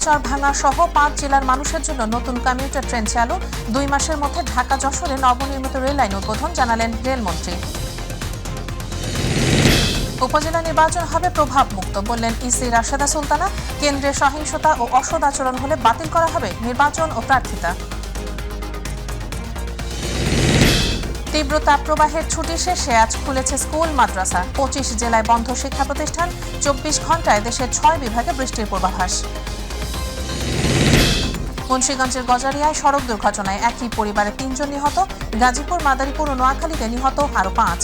শিবচর ভাঙা সহ 5 জেলার মানুষের জন্য নতুন কমিউটার ট্রেন চালু। 2 মাসের মধ্যে ঢাকা যশোরে নবনির্মিত রেল লাইন উদ্বোধন জানালেন রেলমন্ত্রী। উপজেলা নির্বাচন হবে প্রভাব মুক্ত বললেন ইসি রাশেদা সুলতানা। কেন্দ্রে সহিংসতা ও অসৎ আচরণ হলে বাতিল করা হবে নির্বাচন ও প্রার্থিতা। তীব্র তাপপ্রবাহের ছুটি শেষে আজ খুলেছে স্কুল মাদ্রাসা। 25 জেলায় বন্ধ শিক্ষা প্রতিষ্ঠান। 24 ঘন্টায় দেশের 6 বিভাগে বৃষ্টির পূর্বাভাস। মুন্সিগঞ্জের গজারিয়ায় সড়ক দুর্ঘটনায় একই পরিবারের 3 জন নিহত। গাজীপুর, মাদারীপুর ও নোয়াখালীতে নিহত আরও 5।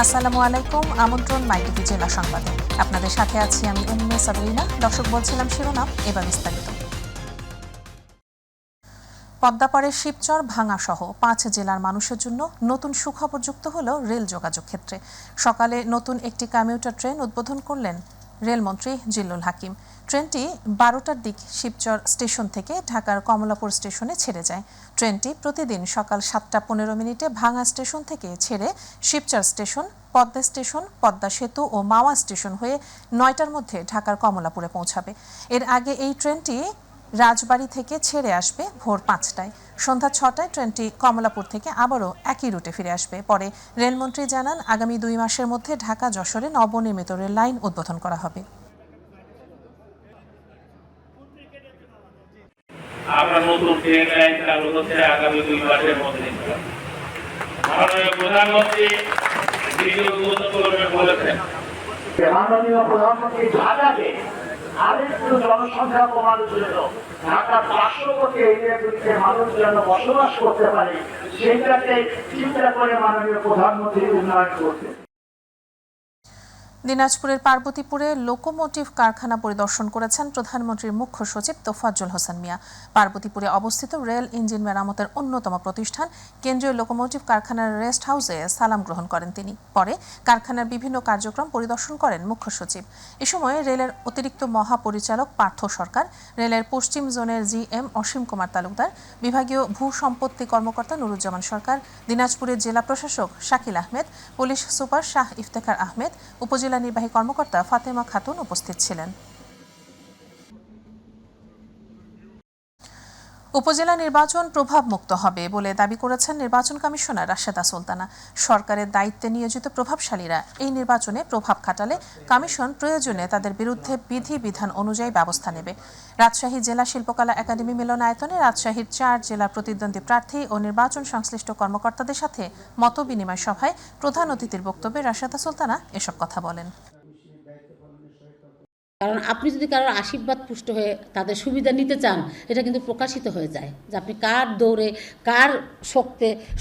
আসসালামু আলাইকুম, আমন্ত্রণ মাইটিভি জেলা সংবাদে। আপনাদের সাথে আছি আমি উম্মে সাবরিনা। দর্শক বলছিলাম শিরোনাম, এবার বিস্তারিত। পদ্মাপাড়ের শিবচর ভাঙা সহ 5 জেলার মানুষের জন্য নতুন সুখবর যুক্ত হলো রেল যোগাযোগ ক্ষেত্রে। সকালে নতুন একটি কমিউটার ট্রেন উদ্বোধন করলেন রেলমন্ত্রী জিল্লুল হাকিম। ট্রেনটি 12টার দিক শিবচর স্টেশন থেকে ঢাকার কমলাপুর স্টেশনে ছেড়ে যায়। ট্রেনটি প্রতিদিন সকাল 7:15 ভাঙা স্টেশন থেকে ছেড়ে শিবচর স্টেশন, পদ্মা স্টেশন, পদ্মা সেতু ও মাওয়া স্টেশন হয়ে 9টার মধ্যে ঢাকার কমলাপুরে পৌঁছাবে। এর আগে এই ট্রেনটি রাজবাড়ী থেকে ছেড়ে আসবে ভোর 5টায়। সন্ধ্যা 6টায় ট্রেনটি কমলাপুর থেকে আবারও একই রুটে ফিরে আসবে। পরে রেলমন্ত্রী জানান, আগামী 2 মাসের মধ্যে ঢাকা যশোরে নবনির্মিত রেল লাইন উদ্বোধন করা হবে। আমরা নতুন ট্রেন লাইন চালু হচ্ছে আগামী 2 মাসের মধ্যে। মাননীয় প্রধানমন্ত্রী ভিডিও উদ্বোধন করবেন বলেছেন। মাননীয় প্রধানমন্ত্রী ঢাকাকে আরেকটু জনসংখ্যা কমানোর জন্য ঢাকার পার্শ্ববর্তী এরিয়াগুলিতে মানুষ যেন বসবাস করতে পারে সেইটাকে চিন্তা করে মাননীয় প্রধানমন্ত্রী উন্নয়ন করতে। দিনাজপুরের পার্বতীপুরে লোকোমোটিভ কারখানা পরিদর্শন করেছেন প্রধানমন্ত্রীর মুখ্য সচিব তোফাজ্জল হোসেন মিয়া। পার্বতীপুরে অবস্থিত রেল ইঞ্জিন মেরামতের অন্যতম প্রতিষ্ঠান কেন্দ্রীয় লোকোমোটিভ কারখানার রেস্ট হাউসে সালাম গ্রহণ করেন তিনি। পরে কারখানার বিভিন্ন কার্যক্রম পরিদর্শন করেন মুখ্য সচিব। এ সময় রেলের অতিরিক্ত মহাপরিচালক পার্থ সরকার, রেলের পশ্চিম জোনের জিএম অসীম কুমার তালুকদার, বিভাগীয় ভূ সম্পত্তি কর্মকর্তা নুরুজ্জামান সরকার, দিনাজপুরের জেলা প্রশাসক শাকিল আহমেদ, পুলিশ সুপার শাহ ইফতেখার আহমেদ, উপজেলা নির্বাহী কর্মকর্তা ফাতেমা খাতুন উপস্থিত ছিলেন। উপজেলা নির্বাচন প্রভাবমুক্ত হবে বলে দাবি করেছেন নির্বাচন কমিশনার রাশেদা সুলতানা। সরকারের দায়িত্বে নিয়োজিত প্রভাবশালীরা এই নির্বাচনে প্রভাব খাটালে কমিশন প্রয়োজনে তাদের বিরুদ্ধে বিধিবিধান অনুযায়ী ব্যবস্থা নেবে। রাজশাহী জেলা শিল্পকলা একাডেমি মিলনায়তনে রাজশাহীর 4 জেলার প্রতিদ্বন্দ্বী প্রার্থী ও নির্বাচন সংশ্লিষ্ট কর্মকর্তাদের সাথে মতবিনিময় সভায় প্রধান অতিথির বক্তব্যে রাশেদা সুলতানা এসব কথা বলেন। কারণ আপনি যদি কারোর আশীর্বাদ পুষ্ট হয়ে তাদের সুবিধা নিতে চান, এটা কিন্তু প্রকাশিত হয়ে যায় যে আপনি কার দৌড়ে কার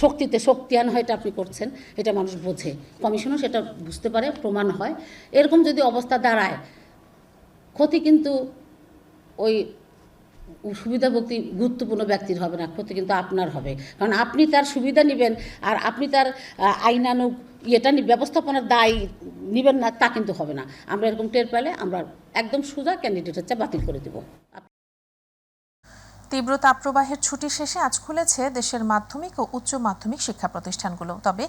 শক্তিতে শক্তিয়ান হয় এটা আপনি করছেন, এটা মানুষ বোঝে। কমিশনও সেটা বুঝতে পারে, প্রমাণ হয়। এরকম যদি অবস্থা দাঁড়ায়, ক্ষতি কিন্তু ওই সুবিধাভোগী গুরুত্বপূর্ণ ব্যক্তির হবে না, ক্ষতি কিন্তু আপনার হবে। কারণ আপনি তার সুবিধা নেবেন আর আপনি তার আইনানুগ ব্যবস্থাপনার দায় নেবেন না, তা কিন্তু হবে না। আমরা এরকম টের পেলে আমরা একদম সোজা ক্যান্ডিডেট হচ্ছে বাতিল করে দেব। তীব্র তাপপ্রবাহের ছুটি শেষে আজ খুলেছে দেশের মাধ্যমিক ও উচ্চ মাধ্যমিক শিক্ষা প্রতিষ্ঠানগুলো। তবে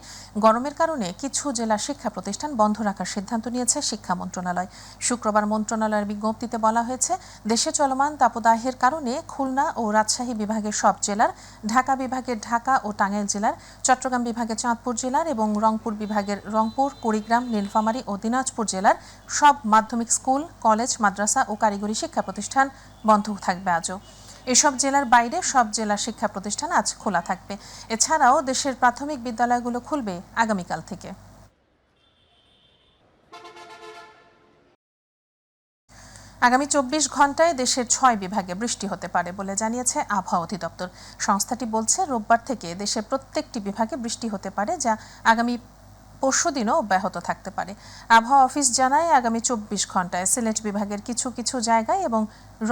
গরমের কারণে কিছু জেলা শিক্ষা প্রতিষ্ঠান বন্ধ রাখার সিদ্ধান্ত নিয়েছে শিক্ষা মন্ত্রণালয়। শুক্রবার মন্ত্রণালয়ের বিজ্ঞপ্তিতে বলা হয়েছে, দেশে চলমান তাপদাহের কারণে খুলনা ও রাজশাহী বিভাগের সব জেলার, ঢাকা বিভাগের ঢাকা ও টাঙ্গাইল জেলার, চট্টগ্রাম বিভাগের চাঁদপুর জেলার এবং রংপুর বিভাগের রংপুর, কুড়িগ্রাম, নীলফামারী ও দিনাজপুর জেলার সব মাধ্যমিক স্কুল, কলেজ, মাদ্রাসা ও কারিগরি শিক্ষা প্রতিষ্ঠান বন্ধ থাকবে আজও। এসব জেলার বাইরে সব জেলা শিক্ষা প্রতিষ্ঠান আজ খোলা থাকবে। এছাড়াও দেশের প্রাথমিক বিদ্যালয়গুলো খুলবে আগামীকাল থেকে। আগামী 24 ঘন্টায় দেশের 6 বিভাগে বৃষ্টি হতে পারে বলে জানিয়েছে আবহাওয়া অধিদপ্তর। সংস্থাটি বলছে, রোববার থেকে দেশের প্রত্যেকটি বিভাগে বৃষ্টি হতে পারে, যা আগামী পরশুদিনও অব্যাহত থাকতে পারে। আবহাওয়া অফিস জানায়, আগামী 24 ঘন্টায় সিলেট বিভাগের কিছু কিছু জায়গায় এবং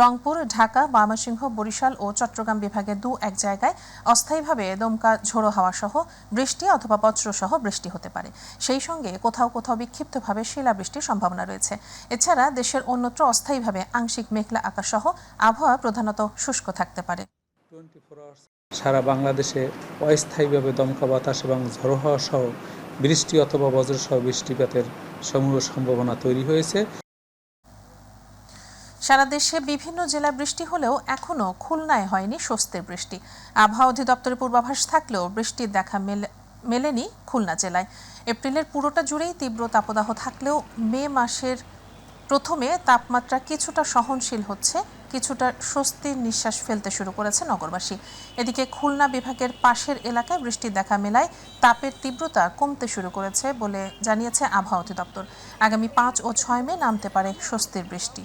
রংপুর, ঢাকা, ময়মনসিংহ, বরিশাল ও চট্টগ্রাম বিভাগের 2-1 জায়গায় অস্থায়ীভাবে দমকা ঝোড়ো হাওয়া সহ বৃষ্টি অথবা বজ্রসহ বৃষ্টি হতে পারে। সেই সঙ্গে কোথাও কোথাও বিক্ষিপ্তভাবে শিলাবৃষ্টির সম্ভাবনা রয়েছে। এছাড়া দেশের অন্যত্র অস্থায়ীভাবে আংশিক মেঘলা আকাশ সহ আবহাওয়া প্রধানত শুষ্ক থাকতে পারে। সারা বাংলাদেশে অস্থায়ীভাবে দমকা বাতাস এবং ঝড়ো হাওয়া সহ বৃষ্টি অথবা বজ্রসহ বৃষ্টিপাতের সমূহ সম্ভাবনা তৈরি হয়েছে। সারা দেশে বিভিন্ন জেলায় বৃষ্টি হলেও এখনও খুলনায় হয়নি স্বস্তির বৃষ্টি। আবহাওয়া অধিদপ্তরের পূর্বাভাস থাকলেও বৃষ্টির দেখা মেলেনি খুলনা জেলায়। এপ্রিলের পুরোটা জুড়েই তীব্র তাপদাহ থাকলেও মে মাসের প্রথমে তাপমাত্রা কিছুটা সহনশীল হচ্ছে, কিছুটা স্বস্তির নিঃশ্বাস ফেলতে শুরু করেছে নগরবাসী। এদিকে খুলনা বিভাগের পাশের এলাকায় বৃষ্টির দেখা মেলায় তাপের তীব্রতা কমতে শুরু করেছে বলে জানিয়েছে আবহাওয়া অধিদপ্তর। আগামী 5 ও 6 মে নামতে পারে স্বস্তির বৃষ্টি।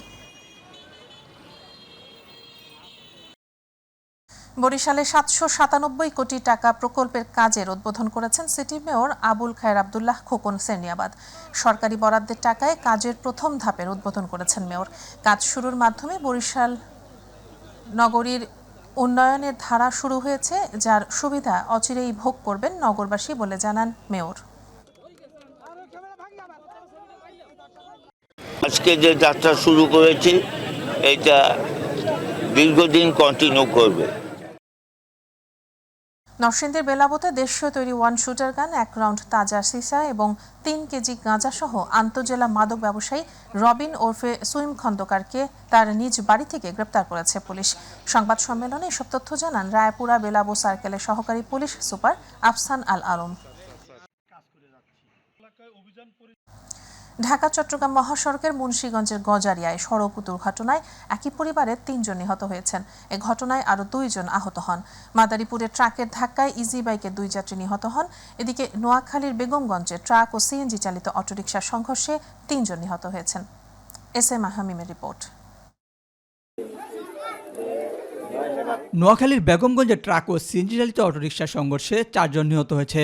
বরিশালে 797 কোটি টাকা প্রকল্পের কাজের উদ্বোধন করেছেন সিটি মেয়র আবুল খায়ের আব্দুল্লাহ খোকন সেরনিয়াবাদ। সরকারি বরাদ্দের টাকায় কাজের প্রথম ধাপের উদ্বোধন করেছেন মেয়র। কাজ শুরুর মাধ্যমে বরিশাল নগরীর উন্নয়নের ধারা শুরু হয়েছে, যার সুবিধা অচিরেই ভোগ করবেন নগরবাসী বলে জানান মেয়র। আজকে যে যাত্রা শুরু করেছি এটা দীর্ঘদিন কন্টিনিউ করবে। নরসিংদীর বেলাবতে দেশীয় তৈরি 1 শুটার গান, 1 রাউন্ড তাজা সিসা এবং 3 কেজি গাঁজা সহ আন্তজেলা মাদক ব্যবসায়ী রবিন ওরফে সুইম খন্দকারকে তার নিজ বাড়ি থেকে গ্রেপ্তার করেছে পুলিশ। সংবাদ সম্মেলনে এসব তথ্য জানান রায়পুরা বেলাবো সার্কেলের সহকারী পুলিশ সুপার আফসান আল আলম। ঢাকা চট্টগ্রাম মহাসড়কের মুন্সিগঞ্জের গজারিয়ায় সড়ক দুর্ঘটনায় একই পরিবারের 3 জন নিহত হয়েছেন। এ ঘটনায় আরও 2 জন আহত হন। মাদারীপুরে ট্রাকের ধাক্কায় ইজি বাইকের 2 যাত্রী নিহত হন। এদিকে নোয়াখালীর বেগমগঞ্জে ট্রাক ও সিএনজি চালিত অটোরিকশার সংঘর্ষে 3 জন নিহত হয়েছেন। এস.এম. হামিমের রিপোর্ট। নোয়াখালীর বেগমগঞ্জে ট্রাক ও সিএনজি চালিত অটোরিকশার সংঘর্ষে 4 জন নিহত হয়েছে।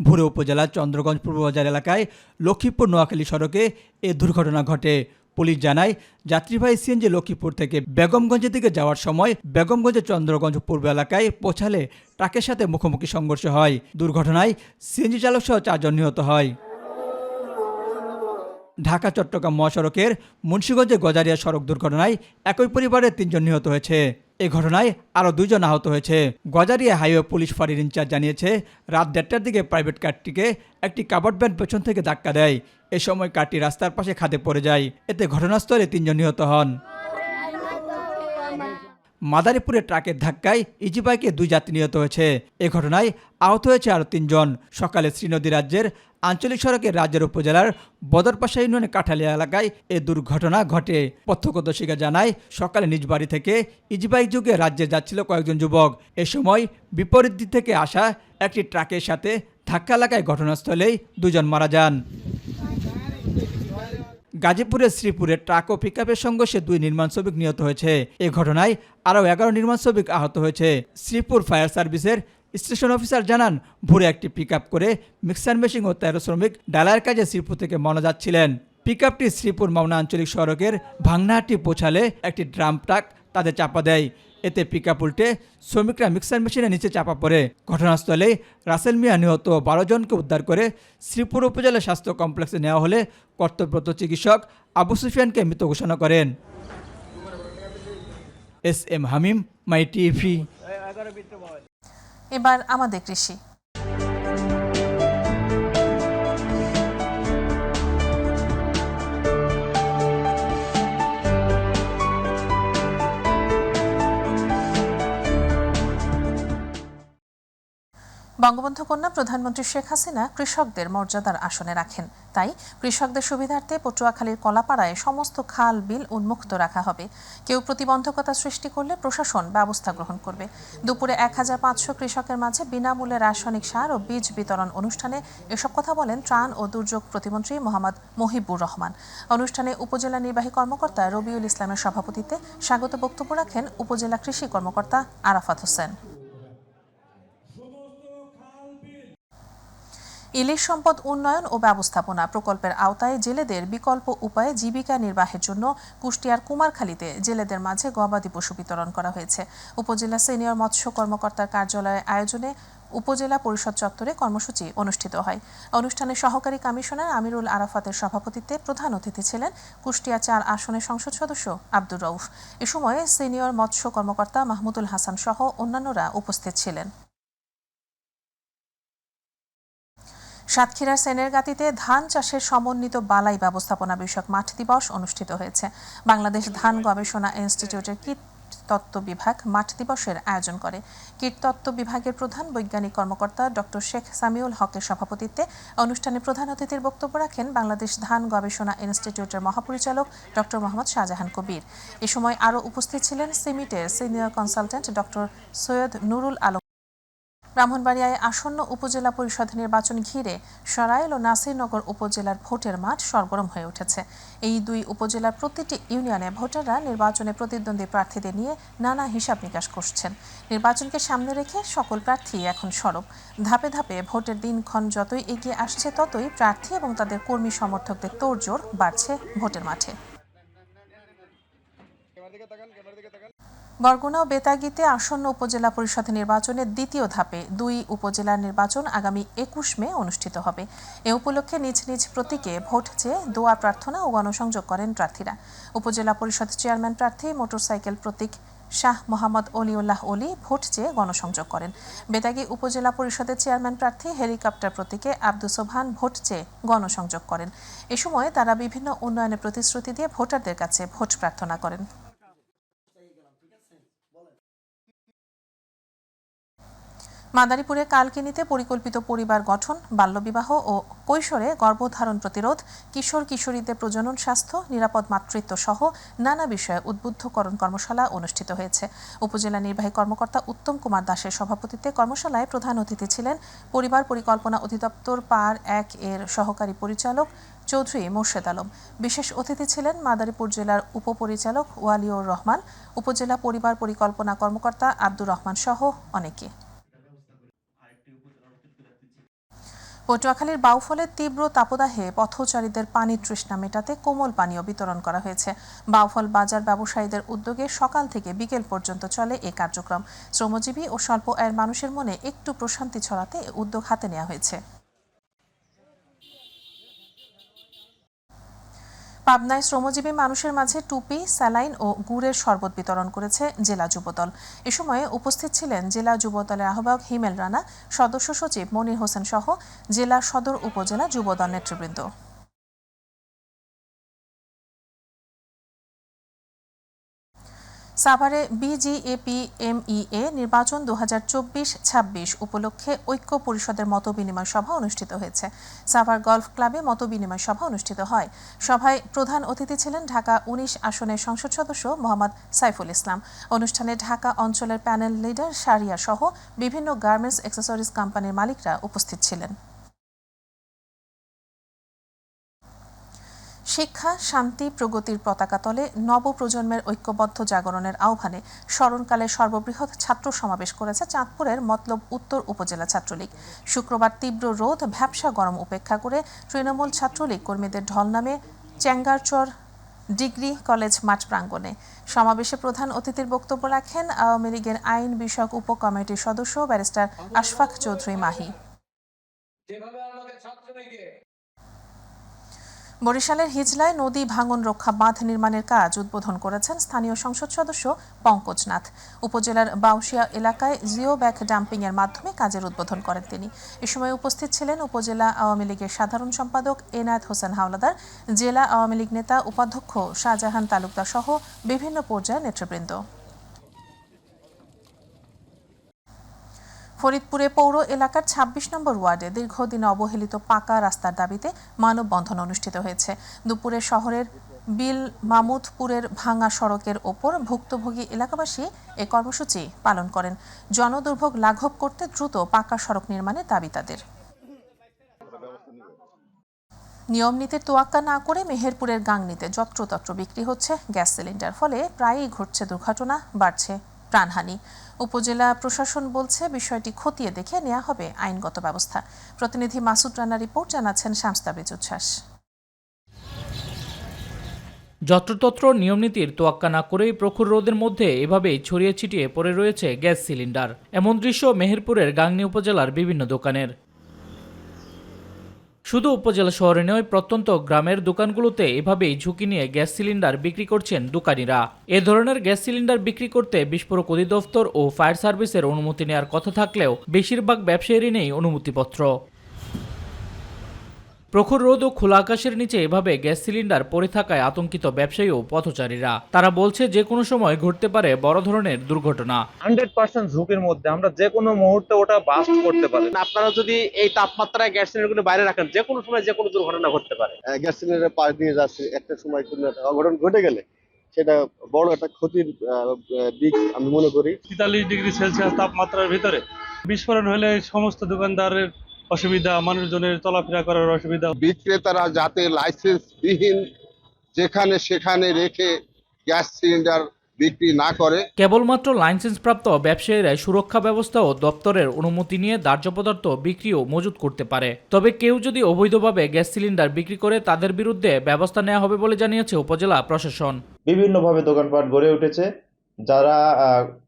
ভোরে উপজেলার চন্দ্রগঞ্জ পূর্ববাজার এলাকায় লক্ষ্মীপুর নোয়াখালী সড়কে এ দুর্ঘটনা ঘটে। পুলিশ জানায়, যাত্রীবাহী সিএনজি লক্ষ্মীপুর থেকে বেগমগঞ্জের দিকে যাওয়ার সময় বেগমগঞ্জের চন্দ্রগঞ্জ পূর্ব এলাকায় পৌঁছালে ট্রাকের সাথে মুখোমুখি সংঘর্ষ হয়। দুর্ঘটনায় সিএনজি চালক সহ 4 জন নিহত হয়। ঢাকা চট্টগ্রাম মহাসড়কের মুন্সিগঞ্জে গজারিয়া সড়ক দুর্ঘটনায় একই পরিবারের 3 জন নিহত হয়েছে। এ ঘটনায় আরও 2 জন আহত হয়েছে। গজারিয়া হাইওয়ে পুলিশ ফাঁড়ির ইনচার্জ জানিয়েছে, রাত 1:30টার দিকে প্রাইভেট কারটিকে একটি কাভার্ড ভ্যান পেছন থেকে ধাক্কা দেয়। এ সময় কারটি রাস্তার পাশে খাদে পড়ে যায়। এতে ঘটনাস্থলে 3 জন নিহত হন। মাদারীপুরে ট্রাকের ধাক্কায় ইজি বাইকে 2 যাত্রী নিহত হয়েছে। এ ঘটনায় আহত হয়েছে আরও 3 জন। সকালে শ্রীনদী রাজ্যের আঞ্চলিক সড়কের রাজ্যের উপজেলার বদরপাশা ইউনিয়নের কাঠালিয়া এলাকায় এ দুর্ঘটনা ঘটে। প্রত্যক্ষদর্শীরা জানায়, সকালে নিজ বাড়ি থেকে ইজিবাইক যুগে রাজ্যে যাচ্ছিল কয়েকজন যুবক। এ সময় বিপরীত দিক থেকে আসা একটি ট্রাকের সাথে ধাক্কা লাগায় ঘটনাস্থলেই 2 জন মারা যান। গাজীপুরের শ্রীপুরে ট্রাক ও পিকআপের সংঘর্ষে 2 নির্মাণ শ্রমিক নিহত হয়েছে। এ ঘটনায় আরও 11 নির্মাণ শ্রমিক আহত হয়েছে। শ্রীপুর ফায়ার সার্ভিসের স্টেশন অফিসার জানান, ভোরে একটি পিকআপ করে মিক্সার মেশিন ও 13 শ্রমিক ডালার কাজে শ্রীপুর থেকে মাওনা যাচ্ছিলেন। পিকআপটি শ্রীপুর মাওনা আঞ্চলিক সড়কের ভাংনাহাটি পৌঁছালে একটি ড্রাম ট্রাক তাদের চাপা দেয়। এতে পিকআপ উল্টে শ্রমিকরা মিক্সার মেশিনের নিচে চাপা পড়ে। ঘটনাস্থলে রাসেল মিয়া নিহত 12 জনকে উদ্ধার করে শ্রীপুর উপজেলা স্বাস্থ্য কমপ্লেক্সে নেওয়া হলে কর্তব্যরত চিকিৎসক আবু সুফিয়ানকে মৃত ঘোষণা করেন। এস.এম. হামিম, মাই টিভি। এবার আমাদের কৃষি। বঙ্গবন্ধু কন্যা প্রধানমন্ত্রী শেখ হাসিনা কৃষকদের মর্যাদার আসনে রাখেন। তাই কৃষকদের সুবিধার্থে পটুয়াখালীর কলাপাড়ায় সমস্ত খাল বিল উন্মুক্ত রাখা হবে। কেউ প্রতিবন্ধকতা সৃষ্টি করলে প্রশাসন ব্যবস্থা গ্রহণ করবে। দুপুরে 1500 কৃষকের মাঝে বিনামূল্যে রাসায়নিক সার ও বীজ বিতরণ অনুষ্ঠানে এসব কথা বলেন ত্রাণ ও দুর্যোগ প্রতিমন্ত্রী মোহাম্মদ মহিবুর রহমান। অনুষ্ঠানে উপজেলা নির্বাহী কর্মকর্তা রবিউল ইসলামের সভাপতিত্বে স্বাগত বক্তব্য রাখেন উপজেলা কৃষি কর্মকর্তা আরাফাত হোসেন। ইলিশ সম্পদ উন্নয়ন ও ব্যবস্থাপনা প্রকল্পের আওতায় জেলেদের বিকল্প উপায়ে জীবিকা নির্বাহের জন্য কুষ্টিয়ার কুমারখালীতে জেলেদের মাঝে গবাদি পশু বিতরণ করা হয়েছে। উপজেলা সিনিয়র মৎস্য কর্মকর্তার কার্যালয়ের আয়োজনে উপজেলা পরিষদ চত্বরে কর্মসূচি অনুষ্ঠিত হয়। অনুষ্ঠানে সহকারী কমিশনার আমিরুল আরাফাতের সভাপতিত্বে প্রধান অতিথি ছিলেন কুষ্টিয়া 4 আসনের সংসদ সদস্য আব্দুর রউফ। এ সময় সিনিয়র মৎস্য কর্মকর্তা মাহমুদুল হাসান সহ অন্যান্যরা উপস্থিত ছিলেন। সাতক্ষীরার সেনেরগাতিতে ধান চাষের সমন্বিত বালাই ব্যবস্থাপনা বিষয়ক মাঠ দিবস অনুষ্ঠিত হয়েছে। বাংলাদেশ ধান গবেষণা ইনস্টিটিউটের কীটতত্ত্ব বিভাগ মাঠ দিবসের আয়োজন করে। কীটতত্ত্ব বিভাগের প্রধান বৈজ্ঞানিক কর্মকর্তা ডক্টর শেখ সামিউল হকের সভাপতিত্বে অনুষ্ঠানে প্রধান অতিথির বক্তব্য রাখেন বাংলাদেশ ধান গবেষণা ইনস্টিটিউটের মহাপরিচালক ডক্টর মোহাম্মদ শাহজাহান কবির। এ সময় আরও উপস্থিত ছিলেন সিমিটের senior consultant doctor Syed Nurul Alam. ব্রাহ্মণবাড়িয়ায় আসন্ন উপজেলা পরিষদ নির্বাচন ঘিরে সরাইল ও নাসিরনগর উপজেলার ভোটের মাঠ সরগরম হয়ে উঠেছে। এই দুই উপজেলার প্রতিটি ইউনিয়নে ভোটাররা নির্বাচনে প্রতিদ্বন্দ্বী প্রার্থীদের নিয়ে নানা হিসাব নিকাশ করছেন। নির্বাচনকে সামনে রেখে সকল প্রার্থী এখন সরব। ধাপে ধাপে ভোটের দিনক্ষণ যতই এগিয়ে আসছে ততই প্রার্থী এবং তাদের কর্মী সমর্থকদের তোড়জোড় বাড়ছে ভোটের মাঠে। বরগুনা ও বেতাগীতে আসন্ন উপজেলা পরিষদ নির্বাচনের দ্বিতীয় ধাপে দুই উপজেলার নির্বাচন আগামী ২১ মে অনুষ্ঠিত হবে। এ উপলক্ষে নিজ নিজ প্রতীকে ভোট চেয়ে দোয়া প্রার্থনা ও গণসংযোগ করেন প্রার্থীরা। উপজেলা পরিষদ চেয়ারম্যান প্রার্থী মোটরসাইকেল প্রতীক শাহ মোহাম্মদ অলিউল্লাহ অলি ভোট চেয়ে গণসংযোগ করেন। বেতাগী উপজেলা পরিষদের চেয়ারম্যান প্রার্থী হেলিকপ্টার প্রতীকে আব্দুস সোবহান ভোট চেয়ে গণসংযোগ করেন। এ সময় তারা বিভিন্ন উন্নয়নের প্রতিশ্রুতি দিয়ে ভোটারদের কাছে ভোট প্রার্থনা করেন। মাদারীপুরে কালকিনিতে পরিকল্পিত পরিবার গঠন, বাল্যবিবাহ ও কৈশোরে গর্ভধারণ প্রতিরোধ, কিশোর কিশোরীদের প্রজনন স্বাস্থ্য, নিরাপদ মাতৃত্ব সহ নানা বিষয়ে উদ্বুদ্ধকরণ কর্মশালা অনুষ্ঠিত হয়েছে। উপজেলা নির্বাহী কর্মকর্তা উত্তম কুমার দাসের সভাপতিত্বে কর্মশালায় প্রধান অতিথি ছিলেন পরিবার পরিকল্পনা অধিদপ্তর পার ১ এর সহকারী পরিচালক চৌধুরী মোর্শেদ আলম। বিশেষ অতিথি ছিলেন মাদারীপুর জেলার উপপরিচালক ওয়ালিউর রহমান, উপজেলা পরিবার পরিকল্পনা কর্মকর্তা আব্দুর রহমান সহ অনেকে। পটুয়াখালীর বাউফলের তীব্র তাপদাহে পথচারীদের পানি তৃষ্ণা মেটাতে কোমল পানীয় বিতরণ করা হয়েছে। বাউফল বাজার ব্যবসায়ীদের উদ্যোগে সকাল থেকে বিকেল পর্যন্ত চলে এ কার্যক্রম। শ্রমজীবী ও স্বল্প আয়ের মানুষের মনে একটু প্রশান্তি ছড়াতে এ উদ্যোগ হাতে নেওয়া হয়েছে। পাবনায় শ্রমজীবী মানুষের মাঝে টুপি, স্যালাইন ও গুড়ের শরবত বিতরণ করেছে জেলা যুবদল। এ সময়ে উপস্থিত ছিলেন জেলা যুবদলের আহ্বায়ক হিমেল রানা, সদস্য সচিব মনির হোসেন সহ জেলা সদর উপজেলা যুবদল নেতৃবৃন্দ। সাভারে বিজিএপি-এমইএ নির্বাচন ২০২৪-২৬ উপলক্ষে ঐক্য পরিষদের মতবিনিময় সভা অনুষ্ঠিত হয়েছে। সাভার গলফ ক্লাবে মতবিনিময় সভা অনুষ্ঠিত হয়। সভায় প্রধান অতিথি ছিলেন ঢাকা ১৯ আসনের সংসদ সদস্য মোহাম্মদ সাইফুল ইসলাম। অনুষ্ঠানে ঢাকা অঞ্চলের প্যানেল লিডার শারিয়া সহ বিভিন্ন গার্মেন্টস অ্যাক্সেসরিজ কোম্পানির মালিকরা উপস্থিত ছিলেন। শিক্ষা, শান্তি, প্রগতির পতাকা তলে নবপ্রজন্মের ঐক্যবদ্ধ জাগরণের আহ্বানে স্মরণকালে সর্ববৃহৎ ছাত্র সমাবেশ করেছে চাঁদপুরের মতলব উত্তর উপজেলা ছাত্রলীগ। শুক্রবার তীব্র রোদ, ভ্যাপসা গরম উপেক্ষা করে তৃণমূল ছাত্রলীগ কর্মীদের ঢল নামে চেঙ্গারচর ডিগ্রি কলেজ মাঠ প্রাঙ্গণে। সমাবেশে প্রধান অতিথির বক্তব্য রাখেন আওয়ামী লীগের আইন বিষয়ক উপকমিটির সদস্য ব্যারিস্টার আশফাক চৌধুরী মাহি। বরিশালের হিজলায় নদী ভাঙন রক্ষা বাঁধ নির্মাণের কাজ উদ্বোধন করেছেন স্থানীয় সংসদ সদস্য পঙ্কজ নাথ। উপজেলার বাউশিয়া এলাকায় জিও ব্যাগ ডাম্পিং এর মাধ্যমে কাজের উদ্বোধন করেন তিনি। এ সময় উপস্থিত ছিলেন উপজেলা আওয়ামী লীগের সাধারণ সম্পাদক এনায়েত হোসেন হাওলাদার, জেলা আওয়ামী লীগ নেতা উপাধ্যক্ষ শাহজাহান তালুকদার সহ বিভিন্ন পর্যায়ের নেতৃবৃন্দ। ফরিদপুরে পৌর এলাকার ২৬ নম্বর ওয়ার্ডে দীর্ঘদিন অবহেলিত পাকা রাস্তার দাবিতে মানববন্ধন অনুষ্ঠিত হয়েছে। দুপুরে শহরের বিল মামুদপুরের ভাঙা সড়কের ওপর ভুক্তভোগী এলাকাবাসী এ কর্মসূচি পালন করেন। জনদুর্ভোগ লাঘব করতে দ্রুত পাকা সড়ক নির্মাণের দাবি তাদের। নিয়ম নীতির তোয়াক্কা না করে মেহেরপুরের গাংনীতে যত্রতত্র বিক্রি হচ্ছে গ্যাস সিলিন্ডার, ফলে প্রায়ই ঘটছে দুর্ঘটনা, বাড়ছে প্রাণহানি। উপজেলা প্রশাসন বলছে বিষয়টি খতিয়ে দেখে নেওয়া হবে আইনগত ব্যবস্থা। প্রতিনিধি মাসুদ রানা রিপোর্ট, জানাচ্ছেন শামস্তাবরিজ উচ্ছ্বাস। যত্রতত্র নিয়মনীতির তোয়াক্কা না করেই প্রখর রোদের মধ্যে এভাবেই ছড়িয়ে ছিটিয়ে পড়ে রয়েছে গ্যাস সিলিন্ডার। এমন দৃশ্য মেহেরপুরের গাংনী উপজেলার বিভিন্ন দোকানের। শুধু উপজেলা শহরে নয়, প্রত্যন্ত গ্রামের দোকানগুলোতে এভাবেই ঝুঁকি নিয়ে গ্যাস সিলিন্ডার বিক্রি করছেন দোকানিরা। এ ধরনের গ্যাস সিলিন্ডার বিক্রি করতে বিস্ফোরক অধিদপ্তর ও ফায়ার সার্ভিসের অনুমতি নেওয়ার কথা থাকলেও বেশিরভাগ ব্যবসায়ীরই নেই অনুমতিপত্র। প্রখর রোদ ও খোলা আকাশের নিচে এভাবে গ্যাস সিলিন্ডার পড়ে থাকায় আতঙ্কিত ব্যবসায়ী ও পথচারীরা। তারা বলছে যে কোনো সময় ঘটতে পারে বড় ধরনের দুর্ঘটনা। 100% ঝুঁকির মধ্যে, আমরা যে কোনো মুহূর্তে ওটা বাস্ট করতে পারে। আপনারা যদি এই তাপমাত্রায় গ্যাস সিলিন্ডারগুলো বাইরে রাখেন, যে কোনো সময় যে কোনো দুর্ঘটনা ঘটতে পারে। গ্যাস সিলিন্ডার পাশ দিয়ে যাচ্ছে, একটা সময় কোনো একটা অঘটন ঘটে গেলে সেটা বড় একটা ক্ষতির দিক আমি মনে করি। 43 ডিগ্রি সেলসিয়াস তাপমাত্রার ভিতরে বিস্ফোরণ হলে সমস্ত দোকানদারের অসুবিধা, মানুষজনের চলাফেরা করার অসুবিধা। বিক্রেতারা যাতে লাইসেন্স বিহীন যেখানে সেখানে রেখে গ্যাস সিলিন্ডার বিক্রি না করে। কেবলমাত্র লাইসেন্সপ্রাপ্ত ব্যবসায়ীরাই সুরক্ষা ব্যবস্থা ও দপ্তরের অনুমতি নিয়ে দাহ্য পদার্থ বিক্রি ও মজুত করতে পারে। তবে কেউ যদি অবৈধভাবে গ্যাস সিলিন্ডার বিক্রি করে তাদের বিরুদ্ধে ব্যবস্থা নেওয়া হবে বলে জানিয়েছে উপজেলা প্রশাসন। বিভিন্নভাবে দোকানপাট গড়ে উঠেছে, যারা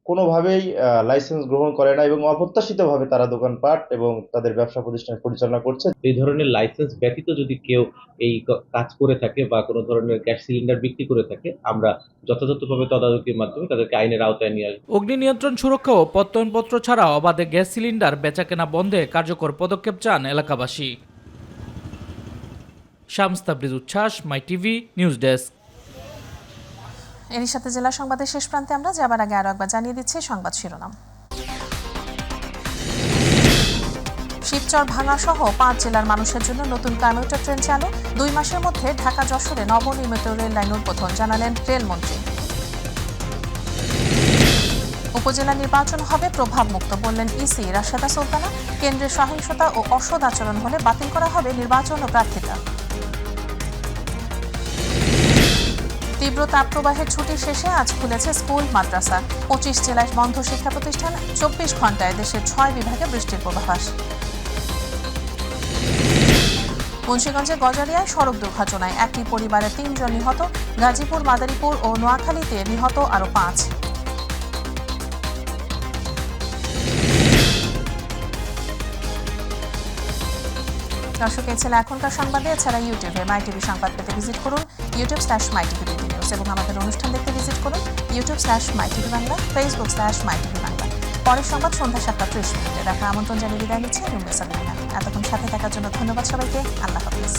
কোনোভাবেই লাইসেন্স গ্রহণ করে না এবং অপ্রত্যাশিতভাবে তারা দোকানপাট এবং তাদের ব্যবসা প্রতিষ্ঠান পরিচালনা করছে। এই ধরনের লাইসেন্স ব্যতীত যদি কেউ এই কাজ করে থাকে বা কোনো ধরনের গ্যাস সিলিন্ডার বিক্রি করে থাকে, আমরা যথাযথভাবে তদারকির মাধ্যমে তাদেরকে আইনের আওতায় নিয়ে আসবো। অগ্নি নিয়ন্ত্রণ সুরক্ষা ও প্রত্যয়নপত্র ছাড়া অবাধে গ্যাস সিলিন্ডার বেচাকেনা বন্ধে কার্যকর পদক্ষেপ চান এলাকাবাসী। শামস তাবরিজ উচ্ছ্বাস, মাই টিভি নিউজ ডেস্ক। এরই সাথে জেলা সংবাদের শেষ প্রান্তে আমরা যাবার আগে আরো একবার জানিয়ে দিচ্ছি সংবাদ শিরোনাম। শিবচর ভাঙা সহ 5 জেলার মানুষের জন্য নতুন কমিউটার ট্রেন চালু। 2 মাসের মধ্যে ঢাকা যশোরে নবনির্মিত রেল লাইন উদ্বোধন জানালেন রেলমন্ত্রী। উপজেলা নির্বাচন হবে প্রভাবমুক্ত বললেন ইসি রাশেদা সুলতানা। কেন্দ্রের সহিংসতা ও অসৎ আচরণ হলে বাতিল করা হবে নির্বাচন ও প্রার্থিতা। তীব্র তাপপ্রবাহের ছুটি শেষে আজ খুলেছে স্কুল মাদ্রাসা। 25 জেলায় বন্ধ শিক্ষা প্রতিষ্ঠান। 24 ঘন্টায় দেশের 6 বিভাগে বৃষ্টির পূর্বাভাস। মুন্সিগঞ্জের গজারিয়ায় সড়ক দুর্ঘটনায় একই পরিবারের 3 জন নিহত। গাজীপুর, মাদারীপুর ও নোয়াখালীতে নিহত আরও 5। দর্শক, এই ছিল এখনকার সংবাদে। এছাড়া ইউটিউবে মাই টিভি সংবাদ পেতে ভিজিট করুন youtube/mytvbd নিউজ এবং আমাদের অনুষ্ঠান দেখতে ভিজিট করুন youtube/mytv বাংলা, facebook/mytv বাংলা। পরের সংবাদ সন্ধ্যা 7:30 দেখা আমন্ত্রণ জানিয়ে বিদায় নিচ্ছে রুমেসা। এতক্ষণ সাথে থাকার জন্য ধন্যবাদ সবাইকে। আল্লাহ হাফিজ।